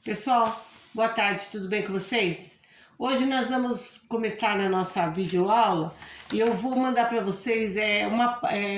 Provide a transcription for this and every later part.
Pessoal, boa tarde, tudo bem com vocês? Hoje nós vamos começar na nossa videoaula e eu vou mandar para vocês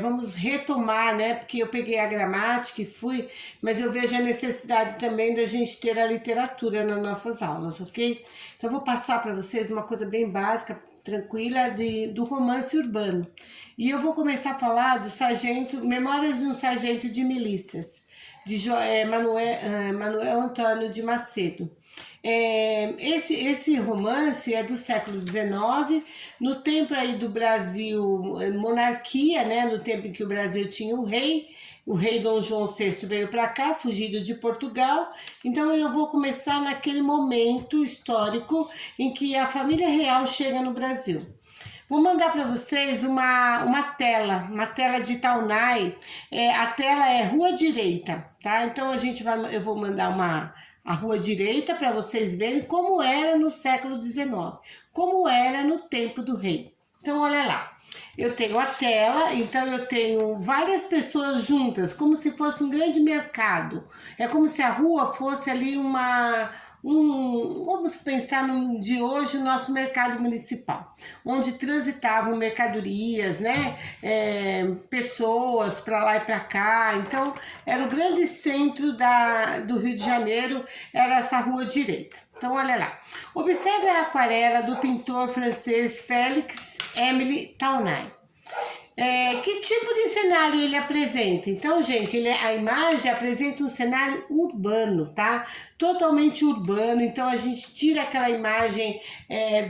vamos retomar, né? Porque eu peguei a gramática e fui, mas eu vejo a necessidade também da gente ter a literatura nas nossas aulas, ok? Então eu vou passar para vocês uma coisa bem básica, tranquila, do romance urbano. E eu vou começar a falar do Memórias de um Sargento de Milícias, de Manuel Antônio de Macedo. Esse romance é do século XIX, no tempo aí do Brasil, monarquia, né? No tempo em que o Brasil tinha o rei Dom João VI veio para cá, fugido de Portugal. Então eu vou começar naquele momento histórico em que a família real chega no Brasil. Vou mandar para vocês uma tela de Taunay. A tela é Rua Direita, tá? Então eu vou mandar a Rua Direita para vocês verem como era no século XIX, como era no tempo do rei. Então olha lá, eu tenho a tela, então eu tenho várias pessoas juntas, como se fosse um grande mercado. É como se a rua fosse ali vamos pensar de hoje o nosso mercado municipal, onde transitavam mercadorias, né? Pessoas para lá e para cá. Então era o grande centro do Rio de Janeiro, era essa Rua Direita. Então olha lá, observe a aquarela do pintor francês Félix Émile Taunay. Que tipo de cenário ele apresenta? Então, gente, a imagem apresenta um cenário urbano, tá? Totalmente urbano. Então, a gente tira aquela imagem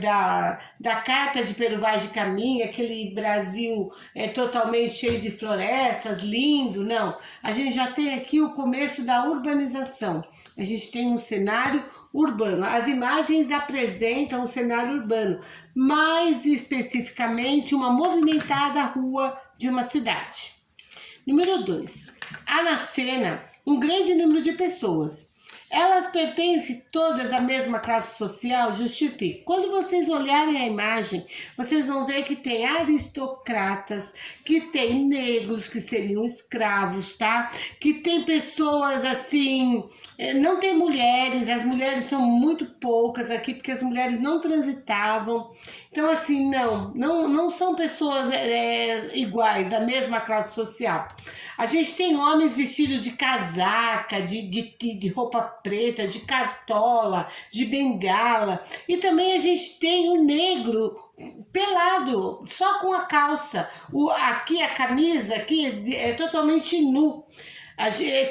da carta de Pero Vaz de Caminha, aquele Brasil totalmente cheio de florestas, lindo. Não, a gente já tem aqui o começo da urbanização. A gente tem um cenário urbano. As imagens apresentam um cenário urbano, mais especificamente uma movimentada rua de uma cidade. Número 2. Há na cena um grande número de pessoas. Elas pertencem todas à mesma classe social? Justifique. Quando vocês olharem a imagem, vocês vão ver que tem aristocratas, que tem negros, que seriam escravos, tá? Que tem pessoas assim, não tem mulheres, as mulheres são muito poucas aqui, porque as mulheres não transitavam. Então assim, não são pessoas iguais, da mesma classe social. A gente tem homens vestidos de casaca, de roupa preta, de cartola, de bengala. E também a gente tem o negro pelado, só com a calça. Aqui a camisa aqui é totalmente nu.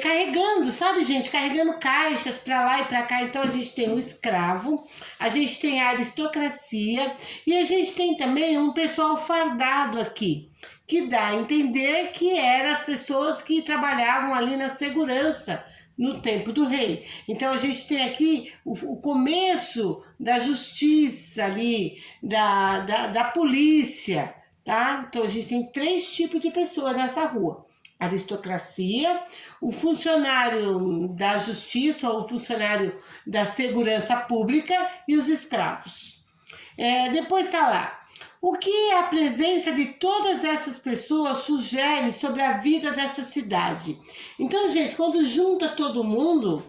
Carregando, sabe, gente? Carregando caixas para lá e para cá. Então a gente tem o escravo, a gente tem a aristocracia e a gente tem também um pessoal fardado aqui, que dá a entender que eram as pessoas que trabalhavam ali na segurança no tempo do rei. Então a gente tem aqui o começo da justiça ali, da polícia, tá? Então a gente tem 3 tipos de pessoas nessa rua: aristocracia, o funcionário da justiça ou o funcionário da segurança pública e os escravos. Depois está lá. O que a presença de todas essas pessoas sugere sobre a vida dessa cidade? Então, gente, quando junta todo mundo,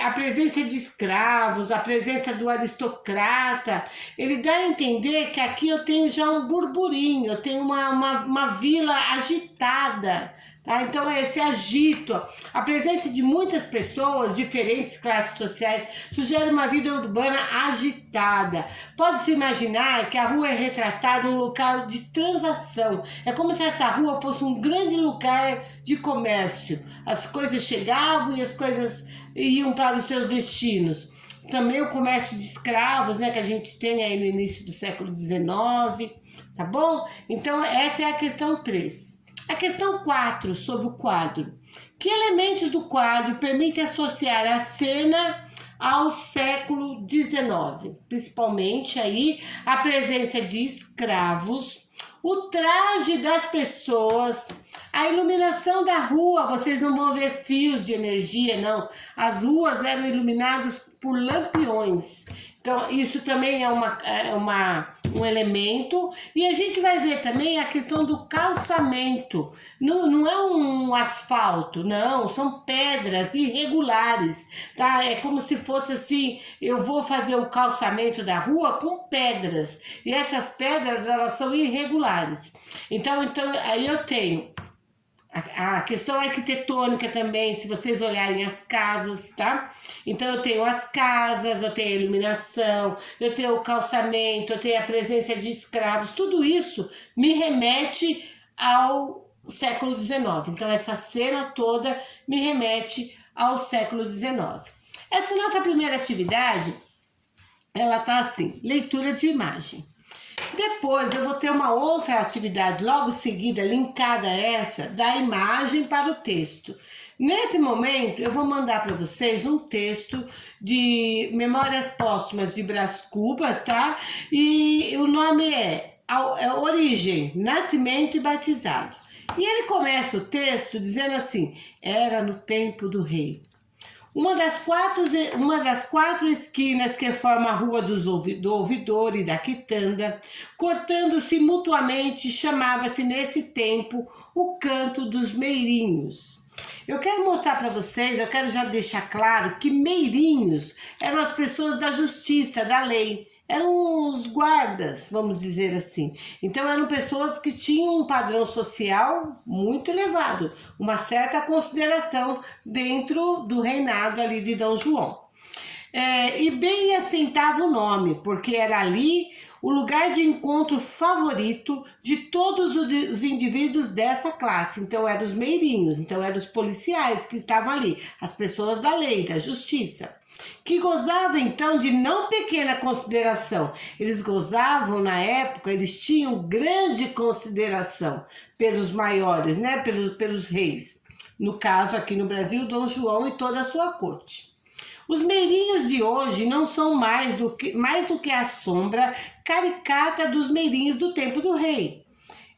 a presença de escravos, a presença do aristocrata, ele dá a entender que aqui eu tenho já um burburinho, eu tenho uma vila agitada. Tá? Então é esse agito, a presença de muitas pessoas, diferentes classes sociais, sugere uma vida urbana agitada. Pode-se imaginar que a rua é retratada um local de transação. É como se essa rua fosse um grande lugar de comércio. As coisas chegavam e as coisas iam para os seus destinos. Também o comércio de escravos, né, que a gente tem aí no início do século XIX, tá bom? Então essa é a questão 3. A questão 4, sobre o quadro. Que elementos do quadro permitem associar a cena ao século XIX? Principalmente aí a presença de escravos, o traje das pessoas, a iluminação da rua. Vocês não vão ver fios de energia, não. As ruas eram iluminadas por lampiões. Então isso também é uma um elemento, e a gente vai ver também a questão do calçamento. Não é um asfalto, não, são pedras irregulares, tá? É como se fosse assim, eu vou fazer o calçamento da rua com pedras, e essas pedras, elas são irregulares. Então aí eu tenho a questão arquitetônica também, se vocês olharem as casas, tá? Então eu tenho as casas, eu tenho a iluminação, eu tenho o calçamento, eu tenho a presença de escravos, tudo isso me remete ao século XIX. Então essa cena toda me remete ao século XIX. Essa nossa primeira atividade, ela tá assim, leitura de imagem. Depois eu vou ter uma outra atividade logo seguida, linkada a essa, da imagem para o texto. Nesse momento eu vou mandar para vocês um texto de Memórias Póstumas de Brás Cubas, tá? E o nome é Origem, Nascimento e Batizado. E ele começa o texto dizendo assim: era no tempo do rei. Uma das quatro esquinas que formam a rua do ouvidor e da quitanda, cortando-se mutuamente, chamava-se nesse tempo o Canto dos Meirinhos. Eu quero mostrar para vocês, eu quero já deixar claro que meirinhos eram as pessoas da justiça, da lei. Eram os guardas, vamos dizer assim. Então eram pessoas que tinham um padrão social muito elevado, uma certa consideração dentro do reinado ali de Dom João. E bem assentava o nome, porque era ali o lugar de encontro favorito de todos os indivíduos dessa classe. Então eram os meirinhos, então eram os policiais que estavam ali, as pessoas da lei, da justiça, que gozavam então de não pequena consideração. Eles gozavam na época, eles tinham grande consideração pelos maiores, né, pelos reis. No caso aqui no Brasil, Dom João e toda a sua corte. Os meirinhos de hoje não são mais do que a sombra caricata dos meirinhos do tempo do rei.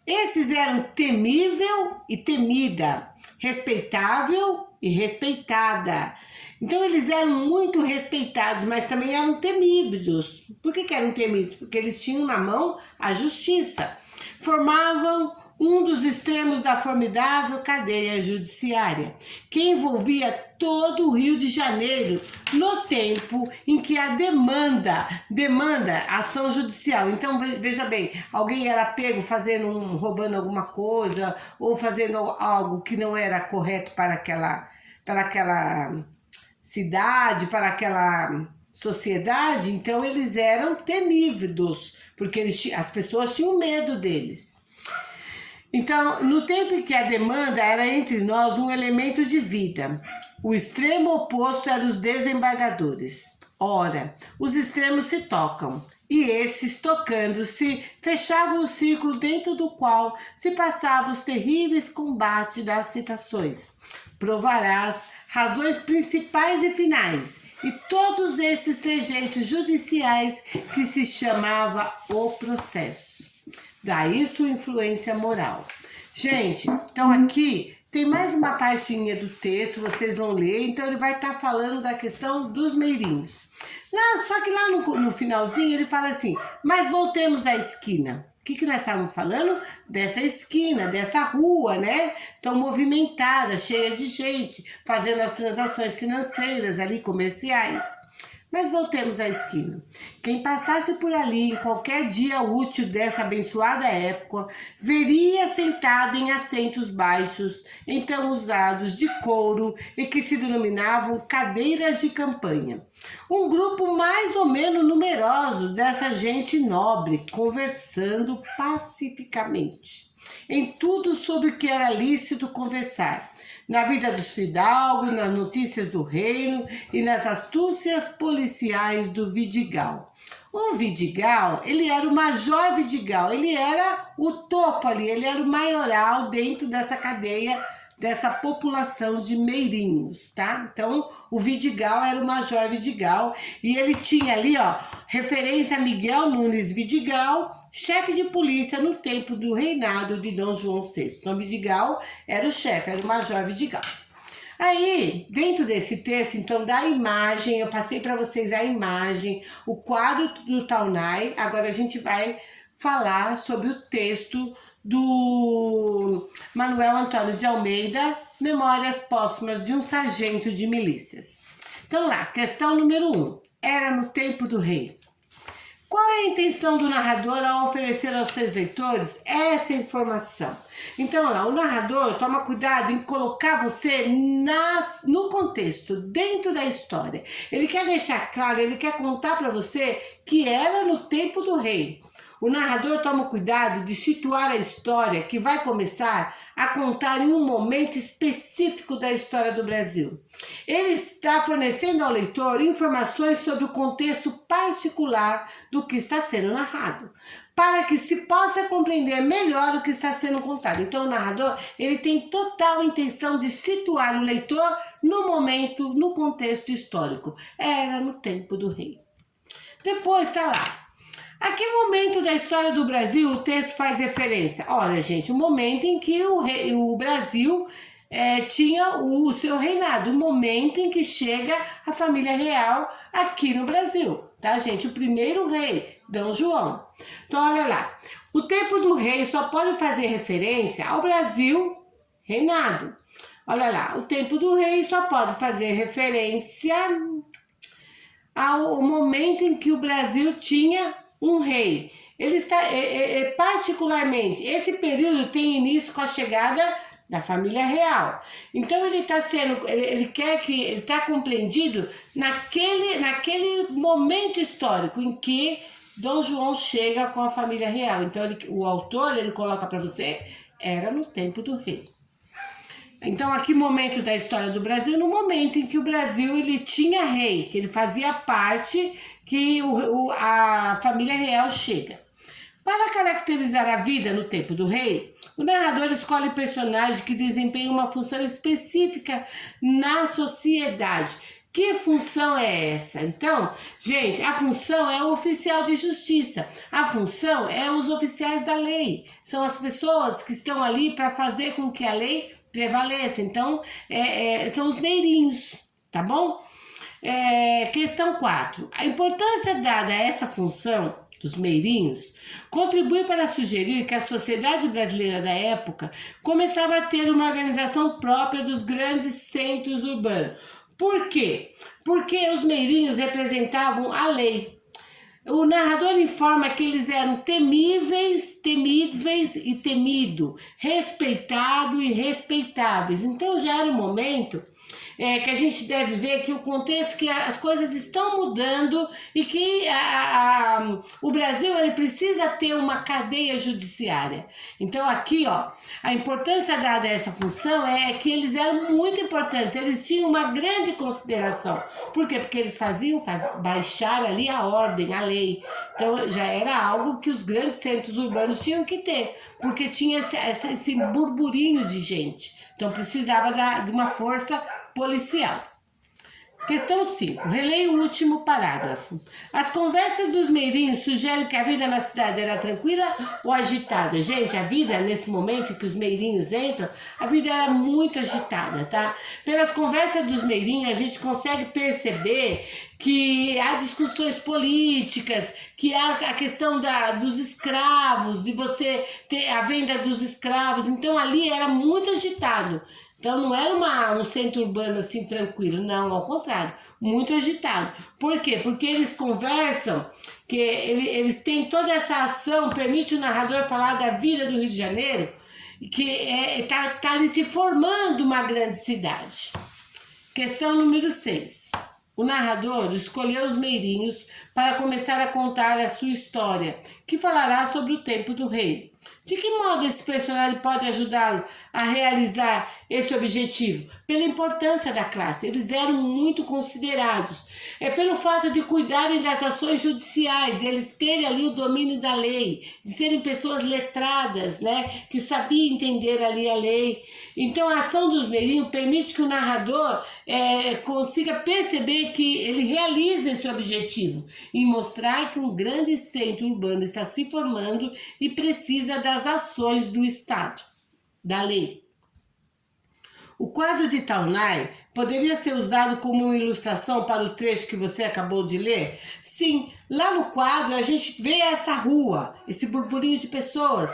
Esses eram temível e temida, respeitável e respeitada. Então eles eram muito respeitados, mas também eram temidos. Por que eram temidos? Porque eles tinham na mão a justiça. Formavam um dos extremos da formidável cadeia judiciária, que envolvia todo o Rio de Janeiro no tempo em que a demanda ação judicial. Então veja bem, alguém era pego roubando alguma coisa ou fazendo algo que não era correto para aquela cidade, para aquela sociedade. Então eles eram temíveis, porque as pessoas tinham medo deles. Então, no tempo em que a demanda era entre nós um elemento de vida, o extremo oposto eram os desembargadores. Ora, os extremos se tocam, e esses, tocando-se, fechavam o círculo dentro do qual se passavam os terríveis combates das citações. Provarás razões principais e finais, e todos esses trejeitos judiciais que se chamava o processo. Daí sua influência moral. Gente, então aqui tem mais uma partinha do texto, vocês vão ler, então ele vai estar falando da questão dos meirinhos. Só que lá no finalzinho ele fala assim: mas voltemos à esquina. O que nós estávamos falando? Dessa esquina, dessa rua, né? Tão movimentada, cheia de gente, fazendo as transações financeiras ali, comerciais. Mas voltemos à esquina. Quem passasse por ali em qualquer dia útil dessa abençoada época, veria sentado em assentos baixos, então usados de couro e que se denominavam cadeiras de campanha, um grupo mais ou menos numeroso dessa gente nobre, conversando pacificamente em tudo sobre o que era lícito conversar, na vida dos fidalgos, nas notícias do reino e nas astúcias policiais do Vidigal. O Vidigal, ele era o Major Vidigal, ele era o topo ali, ele era o maioral dentro dessa cadeia, dessa população de meirinhos, tá? Então, o Vidigal era o Major Vidigal e ele tinha ali, ó, referência a Miguel Nunes Vidigal, chefe de polícia no tempo do reinado de Dom João VI. Então, Vidigal era o chefe, era o Major Vidigal. Aí, dentro desse texto, então, da imagem, eu passei para vocês a imagem, o quadro do Taunay. Agora a gente vai falar sobre o texto do Manuel Antônio de Almeida, Memórias Póstumas de um Sargento de Milícias. Então lá, questão número 1. Era no tempo do rei. Qual é a intenção do narrador ao oferecer aos seus leitores essa informação? Então, lá, o narrador toma cuidado em colocar você no contexto, dentro da história. Ele quer deixar claro, ele quer contar para você que era no tempo do rei. O narrador toma cuidado de situar a história que vai começar a contar em um momento específico da história do Brasil. Ele está fornecendo ao leitor informações sobre o contexto particular do que está sendo narrado, para que se possa compreender melhor o que está sendo contado. Então o narrador, ele tem total intenção de situar o leitor no momento, no contexto histórico. Era no tempo do rei. Depois está lá. A que momento da história do Brasil o texto faz referência? Olha, gente, o momento em que o Brasil tinha o seu reinado, o momento em que chega a família real aqui no Brasil, tá, gente? O primeiro rei, D. João. Então, olha lá. O tempo do rei só pode fazer referência ao Brasil reinado. Olha lá, o tempo do rei só pode fazer referência ao momento em que o Brasil tinha um rei. Ele está, particularmente, esse período tem início com a chegada da família real. Então ele está sendo, ele quer que ele está compreendido naquele momento histórico em que Dom João chega com a família real. Então o autor ele coloca para você, era no tempo do rei. Então, a que momento da história do Brasil? No momento em que o Brasil ele tinha rei, que ele fazia parte, que a família real chega. Para caracterizar a vida no tempo do rei, o narrador escolhe personagens que desempenham uma função específica na sociedade. Que função é essa? Então, gente, a função é o oficial de justiça. A função é os oficiais da lei. São as pessoas que estão ali para fazer com que a lei prevaleça. Então, são os meirinhos, tá bom? Questão 4. A importância dada a essa função dos meirinhos contribui para sugerir que a sociedade brasileira da época começava a ter uma organização própria dos grandes centros urbanos. Por quê? Porque os meirinhos representavam a lei. O narrador informa que eles eram temíveis e temido, respeitado e respeitáveis. Então já era um momento que a gente deve ver que o contexto, que as coisas estão mudando e que o Brasil ele precisa ter uma cadeia judiciária. Então aqui, ó, a importância dada a essa função é que eles eram muito importantes, eles tinham uma grande consideração. Por quê? Porque eles faziam baixar ali a ordem, a lei. Então já era algo que os grandes centros urbanos tinham que ter, porque tinha esse burburinho de gente. Então precisava de uma força policial. Questão 5. Releia o último parágrafo. As conversas dos meirinhos sugerem que a vida na cidade era tranquila ou agitada? Gente, a vida, nesse momento em que os meirinhos entram, a vida era muito agitada, tá? Pelas conversas dos meirinhos, a gente consegue perceber que há discussões políticas, que há a questão dos escravos, de você ter a venda dos escravos. Então, ali era muito agitado. Então não era um centro urbano assim tranquilo, não, ao contrário, muito agitado. Por quê? Porque eles conversam, que eles têm toda essa ação, permite o narrador falar da vida do Rio de Janeiro, que tá ali se formando uma grande cidade. Questão número 6. O narrador escolheu os meirinhos para começar a contar a sua história, que falará sobre o tempo do rei. De que modo esse personagem pode ajudá-lo a realizar esse objetivo? Pela importância da classe, eles eram muito considerados. Pelo fato de cuidarem das ações judiciais, de eles terem ali o domínio da lei, de serem pessoas letradas, né, que sabiam entender ali a lei. Então a ação dos meirinhos permite que o narrador consiga perceber que ele realiza esse objetivo, em mostrar que um grande centro urbano está se formando e precisa das ações do Estado, da lei. O quadro de Taunay poderia ser usado como uma ilustração para o trecho que você acabou de ler? Sim, lá no quadro a gente vê essa rua, esse burburinho de pessoas,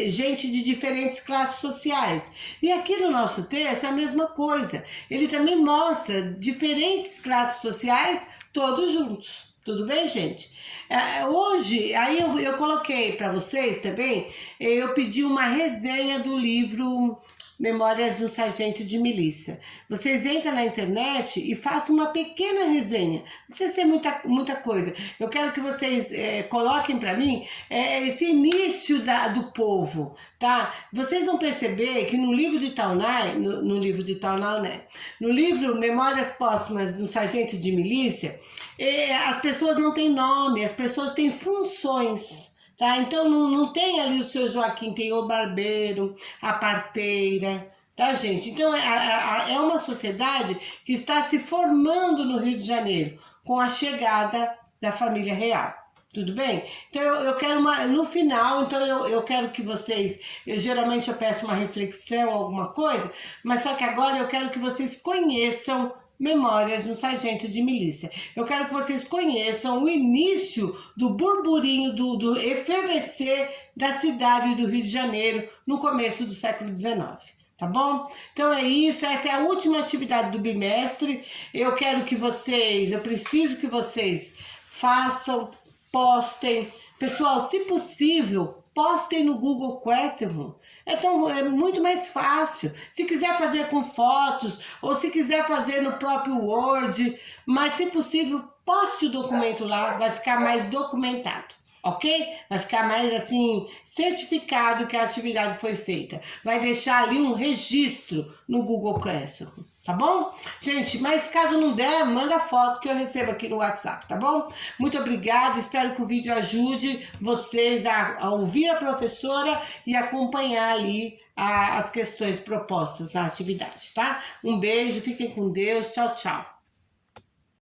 gente de diferentes classes sociais. E aqui no nosso texto é a mesma coisa. Ele também mostra diferentes classes sociais todos juntos. Tudo bem, gente? Hoje, aí eu coloquei para vocês também, eu pedi uma resenha do livro Memórias de um Sargento de Milícia. Vocês entram na internet e façam uma pequena resenha. Não precisa ser muita coisa. Eu quero que vocês coloquem para mim esse início do povo, tá? Vocês vão perceber que no livro de Taunay, no livro Memórias Póstumas de um Sargento de Milícia, as pessoas não têm nome, as pessoas têm funções. Tá? Então não tem ali o seu Joaquim, tem o barbeiro, a parteira, tá, gente? Então é uma sociedade que está se formando no Rio de Janeiro com a chegada da família real. Tudo bem? Então eu quero no final, então eu quero que vocês, geralmente eu peço uma reflexão, alguma coisa, mas só que agora eu quero que vocês conheçam Memórias de um Sargento de Milícia. Eu quero que vocês conheçam o início do burburinho, do efervescer da cidade do Rio de Janeiro no começo do século XIX. Tá bom? Então é isso, essa é a última atividade do bimestre. Eu preciso que vocês façam, postem. Pessoal, se possível, postem no Google Classroom. Então é muito mais fácil. Se quiser fazer com fotos, ou se quiser fazer no próprio Word, mas se possível, poste o documento lá, vai ficar mais documentado. Ok? Vai ficar mais assim, certificado que a atividade foi feita. Vai deixar ali um registro no Google Classroom, tá bom? Gente, mas caso não der, manda foto que eu recebo aqui no WhatsApp, tá bom? Muito obrigada, espero que o vídeo ajude vocês a ouvir a professora e acompanhar ali as questões propostas na atividade, tá? Um beijo, fiquem com Deus, tchau, tchau.